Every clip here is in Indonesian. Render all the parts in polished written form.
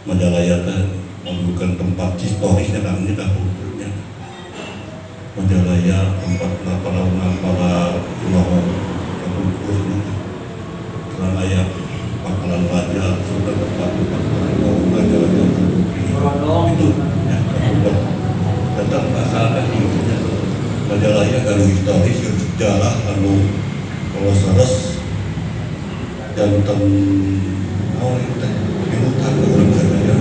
Majalaya membuka tempat historisnya namanya Kapungkurnya. Majalaya tempat para ulama Kapungkur karena ayah pangkalan raja sudah tempat-tempat Majalaya itu ya Kapungkur tentang masalah itu Majalaya kalau historis sejarah lalu kalau saras dan hutan orang Majalaya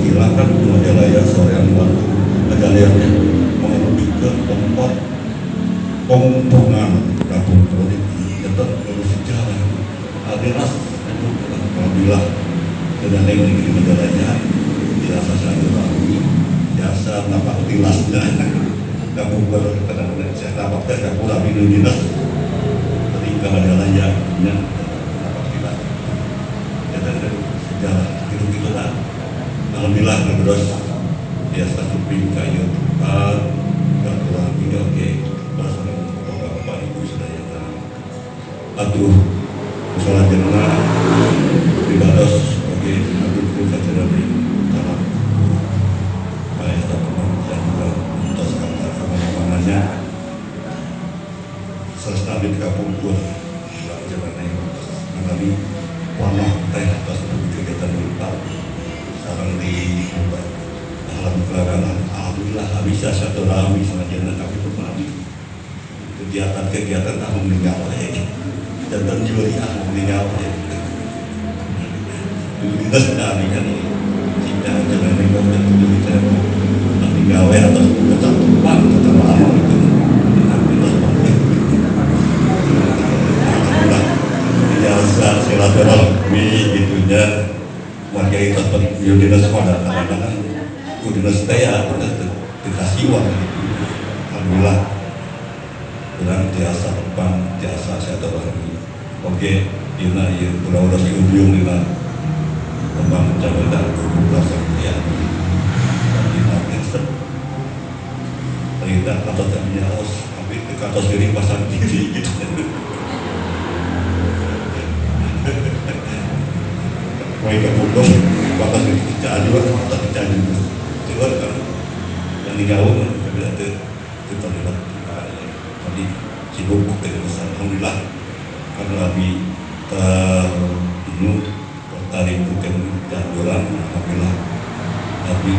hilangkan Majalaya sorean Majalayanya menunjukkan tempat pengumpulan Kapungkur ini tetap kalau sejarah adiras apabila sudah naik di Majalaya dirasa satu lagi biasa nampak tilasnya Kapungkur kadang-kadang saya nampak tes Kapungkur abdi dinas ketika Majalaya nampak tilas sejarah gitu-gitu lah. Alhamdulillah terus biasa suping kayu tempat kurang ini oke bahasa bapak ibu saya aduh sholat jenazah ibadah oke aduh kita tidak dalam baik teman dan juga untuk sama-samanya selesai di Kapungkur jalan yang mengalami warna teh atas kegiatan lipat sekarang di alhamdulillah bisa satu rami sengaja tapi pernah kegiatan aku meninggal dan juri aku meninggal dulu kita sudah kan jika jalan yang dulu kita meninggal atau tetap tumpang tetap lama biasa silaturahmi gitunya warga itu dinas pada kadang-kadang dinas saya dikasih uang alhamdulillah kurang jasa depan jasa saya terlebih oke dina ya udah si ujung dina tembang jalan rasa ya dina biasa tidak kata tadi harus tapi kata sendiri pasang diri gitu mereka bodoh batas dicari batas dicari keluar kan yang digawang kan bila kita lihat tadi sibuk dengan besar alhamdulillah karena lebih terbunuh tertarik bukan jalan alhamdulillah tapi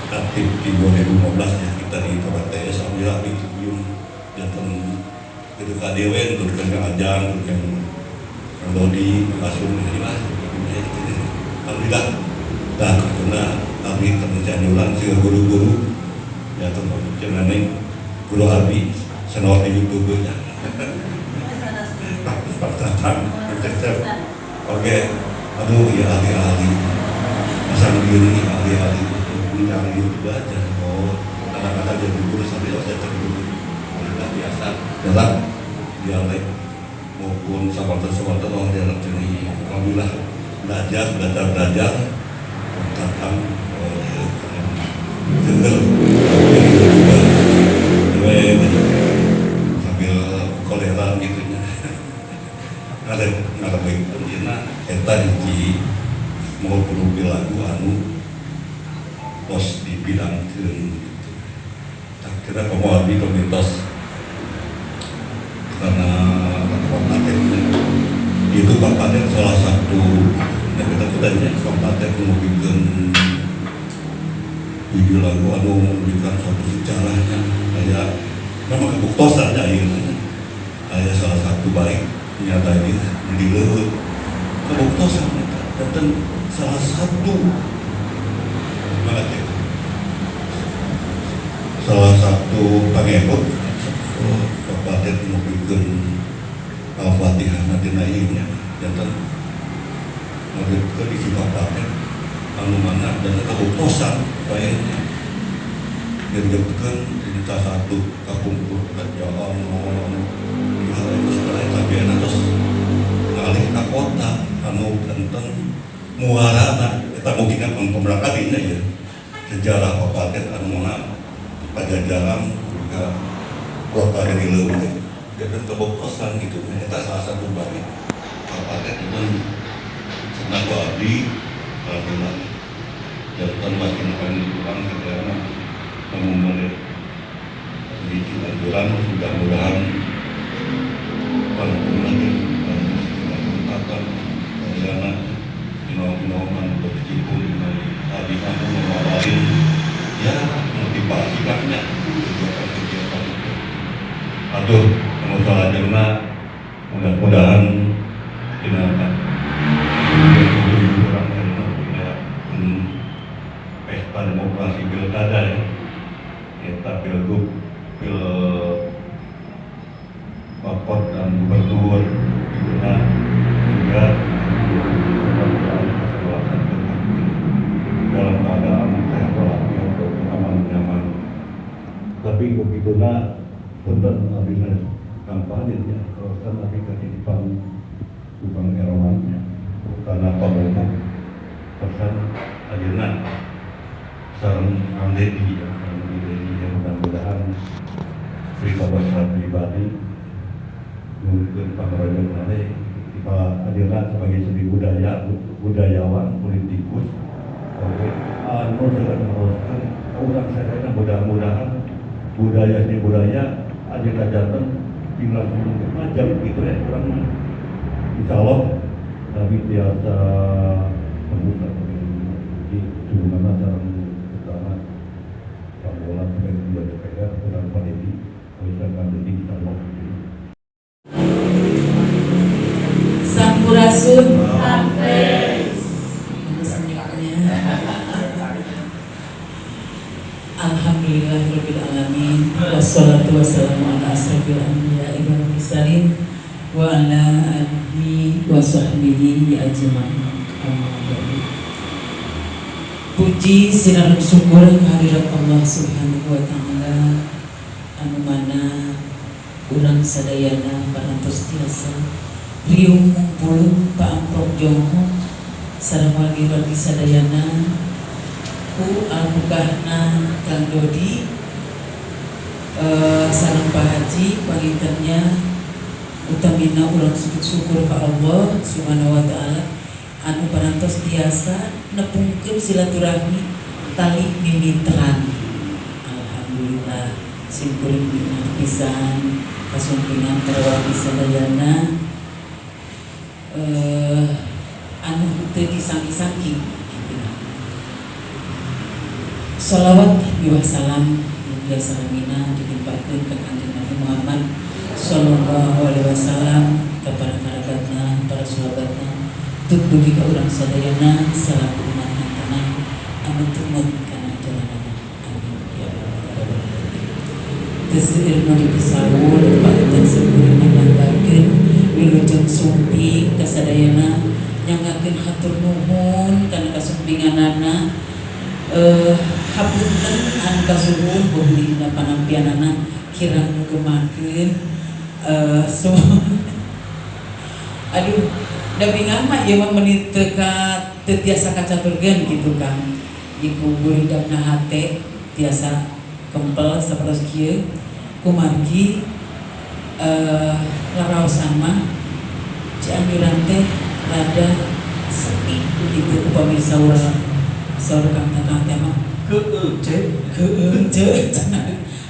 aktif di 2015 ya kita di tempat TS alhamdulillah di Cibiung datang ke KDW ke Ajang ke Dodi langsung inilah alhamdulillah dah karena kami terjadi ulang si guru-guru ya tempat jenengan guru abi senor di YouTube nya datang oke aduh ya ahli-ahli pasang diri ahli-ahli mencari YouTube aja kadang-kadang jadi guru sampai saya terguru alhamdulillah biasa dalam dialek maupun sahabat-sahabat orang dalam sini alhamdulillah belajar tentang dengar sambil koleran gitu nya ada baik penjina eta hiji mau berupi lagu anu tos di bidang gitu kira kamu abdi komunitas karena itu bapaknya salah satu kita bapaknya membuat video lagu anu memberikan suatu sejarahnya kayak memang kebuktosan kayak salah satu baik nyata ini di leut kebuktosan dan salah satu pengebot bapaknya membuat Al-Fatihah Madinahnya dan ke di bapaknya anu mana dan kebuktosan kayaknya dirgebkeun di salah satu Kapungkur dan jalan ya itu setelah tapi terus ngalih ke kota anu tentang muarana kita mungkin pemberangkat ini ya sejarah Kabupaten anu mana Pajajaran juga kota dari Leuweung dan kebuktosan gitu itu salah satu baik Kabupaten itu Naku abdi alhamdulillah jantan makin akan kurang karena mengumumkan sedikit anjuran mudah-mudahan walaupun lagi tentang karena inoman berkecimpung dengan abdi kamu mengawalin ya motivasikannya kegiatan-kegiatan itu. Aduh, pengusaha jerna mudah-mudahan tindakan orang karena punya pesta demokrasi pilkada ya, kita pilgub, pil papot dan gubernur juga hingga dalam keadaan sehat walafiat aman nyaman. Tapi begitu punten abina kampanye ya, kalau kan lagi ketitipan Bang Erwannya karena pemuda pesan ajeuna sareng Kang Dedi yang mudah-mudahan pribadi mungkin pangarajan nanti kita ajeuna sebagai seni budayawan politikus anu teruskan orang saya mudah-mudahan budaya ajeuna janten tinggal macam gitu ya kurang insya Allah kami biasa membuka di mana sarang utama Pamulan sebagai ketua DPR dan Pak Dedi mengucapkan Dedi insya Allah. Sampurasun sampai Alhamdulillahirabbil alamin wassalatu wassalamu ala asrofil anbiya'i wal mursalin wa ala alihi wa sahbihi ajma'in. Amma ba'du. Puji sinar syukur kehadirat Allah Subhanahu wa taala anu mana urang sadayana parantos tiasa riung mumpulung paamprok jongho sareng wargi-wargi sadayana ku almugahna Kang Dodi sareng Pak Haji pangintennya utamina ulang sujud syukur ka Allah Subhanahu wa taala anu parantos biasa nepungkeun silaturahmi tali mimiteran. Alhamdulillah simkuring dina pisan kasumpinan para wargi sadayana anu teu disangki-sangki. Salawat wa salam biasa ramina dilimpahkeun ka Kanjeng Nabi Muhammad sallallahu alaihi wasallam kepada kerabatna, para sahabatna, tut dugi ka urang sadayana salaku umat tenang anu tumut kana jalanana. Amin ya rabbal alamin. Teu nu dipisawur paetan sepurina nyanggakeun wilujeng sumpi ka sadayana nyanggakeun hatur nuhun kana kasumpinganana hapunten anu kasuhun buhlina panampianana kirang ngeumakeun aduh da bingang mah ieu mah menit teu tiasa kacaturkeun kitu Kang. Iku buridagna hate tiasa kempel sapertos kieu kumargi laraosan mah Cianjuran teh rada sepi kitu upami saur Kang Tatang teh mah keunceut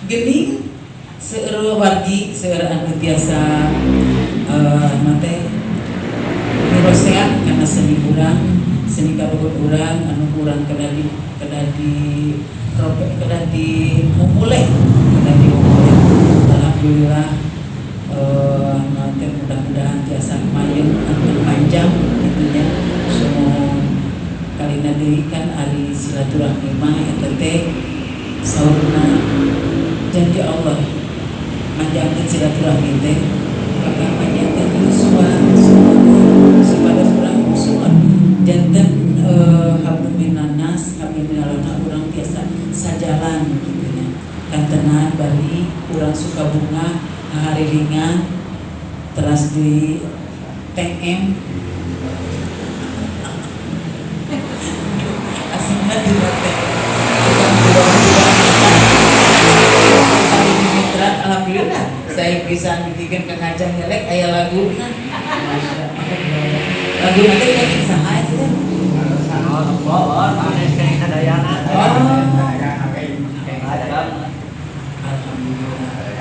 geuning seueur wargi seueur anu tiasa mate mirosean karena seni urang seni karuhun urang anu urang kada di memulai alhamdulillah nanti mudah-mudahan tiasa mayung anu panjang gitunya semua kali nadirikan ari silaturahmi mah eta teh saurna janji Allah manjangkeun silaturahmi teh maka panjangkeun yuswa supados urang musuhan janten hablum minannas hablum minalana urang tiasa sajalan gitunya kantenan bari urang suka bunga haharilingan teras di TM aslinya di hotel alhamdulillah saya bisa bikin kengajang jelek aya lagu lagu nanti yang saha itu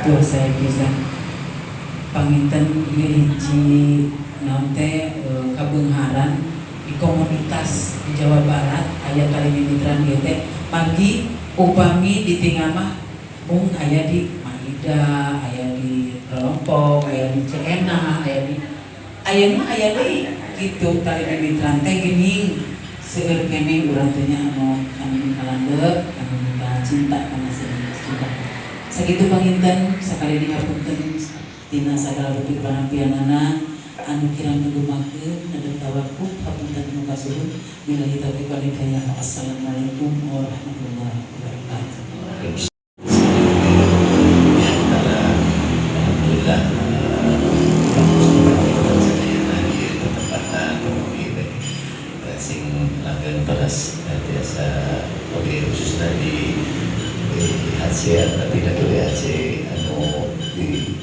Duh saya bisa panginten ieu hiji naon teh kabeungharan di komunitas di Jawa Barat aya tali mimitran ieu teh pagi upami di tinggal mah mung aya di Maida, aya di Lompok, aya di Ciena, aya deui gitu tali mimitran teh geuning seueur kene urang teh nya anu kalandep anu cinta kana cinta. Sakitu panginten sakali ngapunten tina sagala bukti panampianana anu kirang lumakeun nedep tawakuf hapunten nu kasuhun billahi taufiq wal hidayah. Assalamualaikum warahmatullahi wabarakatuh. Alhamdulillah sing langgan beras biasa oke khususnya di Aceh tapi tidak boleh Aceh anu di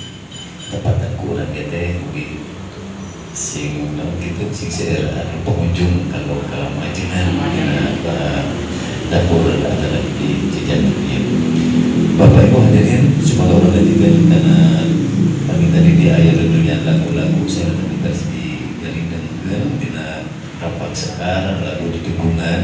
tempatan kurang ya teh sing gitu sing seueur anu pengunjung kalau ke majengan dapur adalah di Cijantung. Bapak Ibu hadirin semoga Allah dijadikan karena pagi tadi di ayat dunia lagu-lagu saya terus di garing dina rapat sekar lagu di dukungan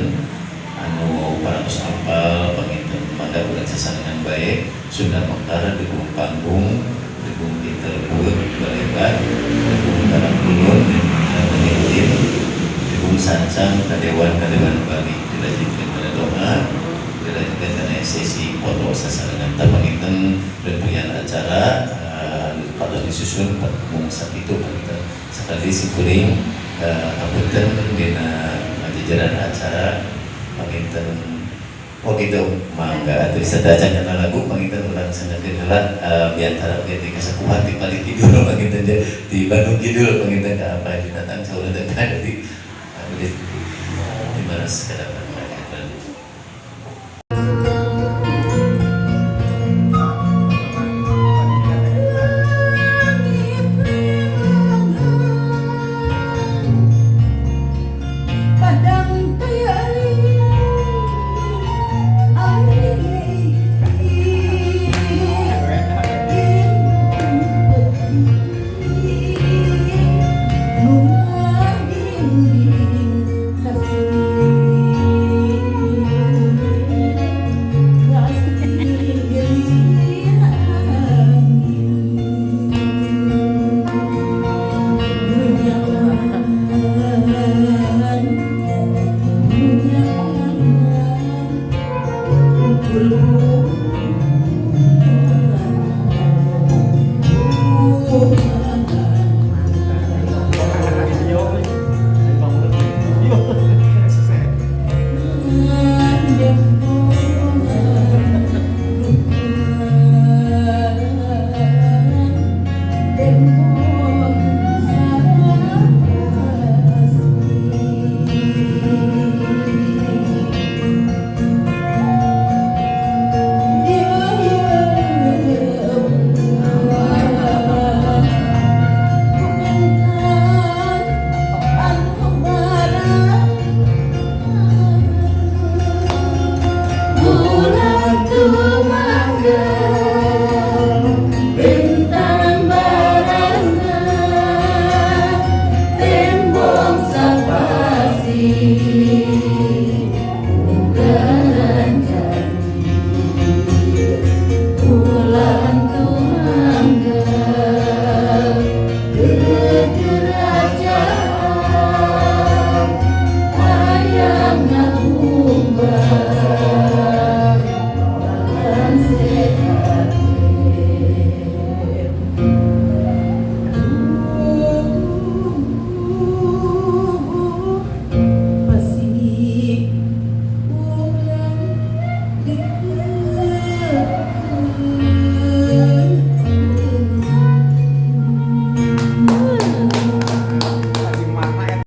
anu paratos apal panginten mada urang sasangan baik Sunda Mekar dukung panggung dukung diterbut balebat dukung tarang ulun dan dukung sancang kadewan Bali dilanjutkan pada doa dilanjutkan karena sesi foto sasangan panginten dan acara pada disusun mung sakitu panginten sekali sikuring kapunten dina jajaran acara panginten gitu mangga atuh sadacan kana lagu panginten urang sangadeun heula biantara oge teh kasakuhan di paling kidul panginten di Bandung Kidul panginten ka apa datang saureuh teh di Maras kadapan panginten. Tembok sapasi